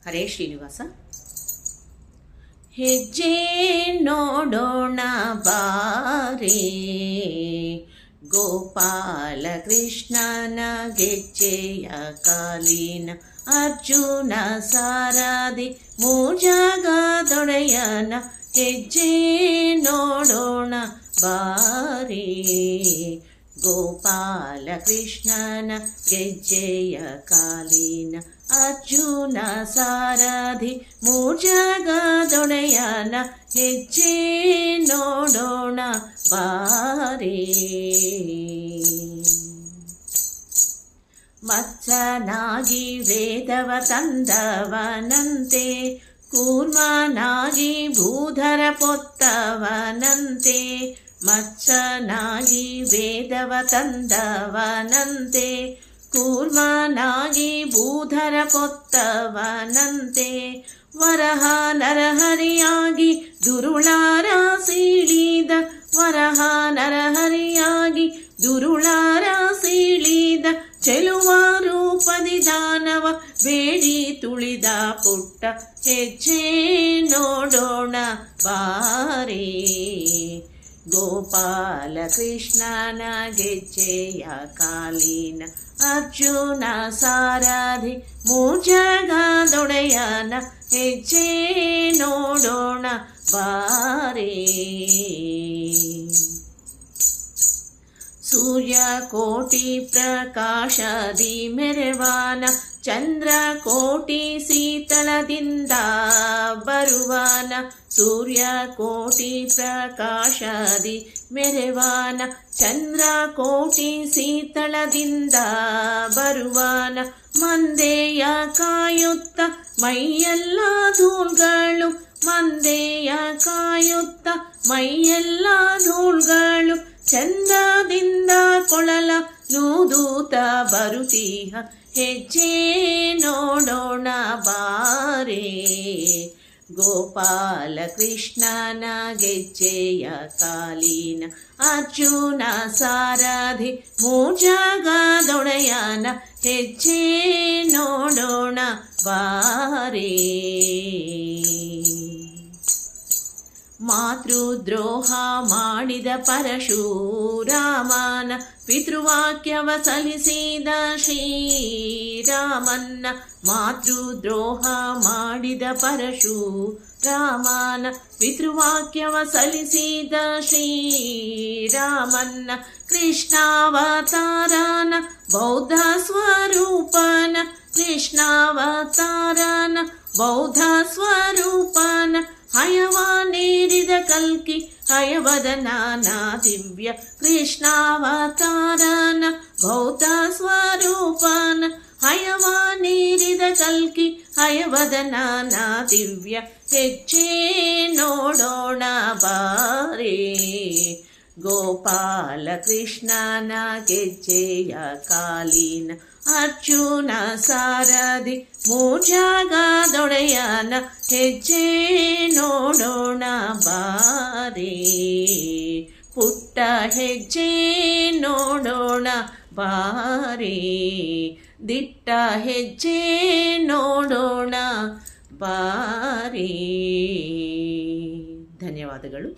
ಹರೇ ಶ್ರೀನಿವಾಸ. ಹೆಜ್ಜೆ ನೋಡೋಣ ಬಾರೆ, ಗೋಪಾಲ ಕೃಷ್ಣನ ಗೆಜ್ಜೆಯ ಕಾಲಿನ, ಅರ್ಜುನ ಸಾರಥಿ ಮೂಜಗದೊಡೆಯನ, ಹೆಜ್ಜೆ ನೋಡೋಣ ಬಾರೆ, ಗೋಪಾಲ ಕೃಷ್ಣನ ಗೆಜ್ಜೆಯ ಕಾಲಿನ, ಅರ್ಜುನ ಸಾರಥಿ ಮೂಜಗದೊಡೆಯನ, ಹೆಜ್ಜೆ ನೋಡೋಣ ಬಾರೆ. ಮತ್ಸನಾಗಿ ವೇದವ ತಂದವನಂತೆ, ಕೂರ್ಮನಾಗಿ ಭೂಧರ ಪೊತ್ತವನಂತೆ, ಮತ್ಸನಾಗಿ ವೇದವ ತಂದವನಂತೆ, ಕೂರ್ಮನಾಗಿ ಭೂಧರ ಪೊತ್ತವನಂತೆ, ವರಹ ನರಹರಿಯಾಗಿ ದುರುಳಾರ ಸೀಳಿದ, ವರಹ ನರಹರಿಯಾಗಿ ದುರುಳಾರ ಸೀಳಿದ, ಚೆಲುವ ರೂಪದಿ ದಾನವ ಬೇಡಿ ತುಳಿದ ಪುಟ್ಟ, ಹೆಜ್ಜೆ ನೋಡೋಣ ಬಾರೆ, ಗೋಪಾಲ ಕೃಷ್ಣನ ಗೆಜ್ಜೆಯ ಕಾಲಿನ, ಅರ್ಜುನ ಸಾರಥಿ ಮೂಜಗದೊಡೆಯನ, ಹೆಜ್ಜೆ ನೋಡೋಣ ಬಾರೆ. ಸೂರ್ಯ ಕೋಟಿ ಪ್ರಕಾಶದಿ ಮೆರೆವಾನ, ಚಂದ್ರ ಕೋಟಿ ಶೀತಳದಿಂದ ಬರುವಾನ, ಸೂರ್ಯ ಕೋಟಿ ಪ್ರಕಾಶದಿ ಮೆರೆವಾನ, ಚಂದ್ರ ಕೋಟಿ ಶೀತಳದಿಂದ ಬರುವಾನ, ಮಂದೆಯ ಕಾಯುತ್ತ ಮೈಯೆಲ್ಲ ಧೂಳ್ಗಳು, ಮಂದೆಯ ಕಾಯುತ್ತ ಮೈಯೆಲ್ಲ ಧೂಳ್ಗಳು, ಚಂದದಿಂದ ಕೊಳಲ ನೂದೂತ ಬರುತ್ತೀಹ, ಹೆಜ್ಜೆ ನೋಡೋಣ ಬಾರೆ, ಗೋಪಾಲ ಕೃಷ್ಣನ ಗೆಜ್ಜೆಯ ಕಾಲಿನ, ಅರ್ಜುನ ಸಾರಥಿ ಮೂಜಗದೊಡೆಯನ, ಹೆಜ್ಜೆ ನೋಡೋಣ ಬಾರೆ. ಮಾತೃದ್ರೋಹ ಮಾಡಿದ ಪರಶುರಾಮನ, ಪಿತೃವಾಕ್ಯವ ಸಲ್ಲಿಸಿದ ಶ್ರೀರಾಮನ್ನ, ಮಾತೃದ್ರೋಹ ಮಾಡಿದ ಪರಶುರಾಮನ, ಪಿತೃವಾಕ್ಯವ ಸಲ್ಲಿಸಿದ ಶ್ರೀರಾಮನ್ನ, ಕೃಷ್ಣಾವತಾರನ ಬೌದ್ಧ ಸ್ವರೂಪನ, ಕೃಷ್ಣಾವತಾರನ ಬೌದ್ಧ ಸ್ವರೂಪನ, ಹಯವ ನೀಡಿದ ಕಲ್ಕಿ ಹಯವದನಾನ ದಿವ್ಯ, ಕೃಷ್ಣಾವತಾರನ ಬೌದ್ಧ ಸ್ವರೂಪನ, ಹಯವ ನೀಡಿದ ಕಲ್ಕಿ ಹಯವದನಾನ ದಿವ್ಯ, ಹೆಜ್ಜೆ ನೋಡೋಣ ಬಾರೆ, ಗೋಪಾಲ ಕೃಷ್ಣನ ಗೆಜ್ಜೆಯ ಕಾಲಿನ, ಅರ್ಜುನ ಸಾರಥಿ ಮೂಜಗದೊಡೆಯನ, ಹೆಜ್ಜೆ ನೋಡೋಣ ಬಾರೆ, ಪುಟ್ಟ ಹೆಜ್ಜೆ ನೋಡೋಣ ಬಾರೆ, ದಿಟ್ಟ ಹೆಜ್ಜೆ ನೋಡೋಣ ಬಾರೆ. ಧನ್ಯವಾದಗಳು.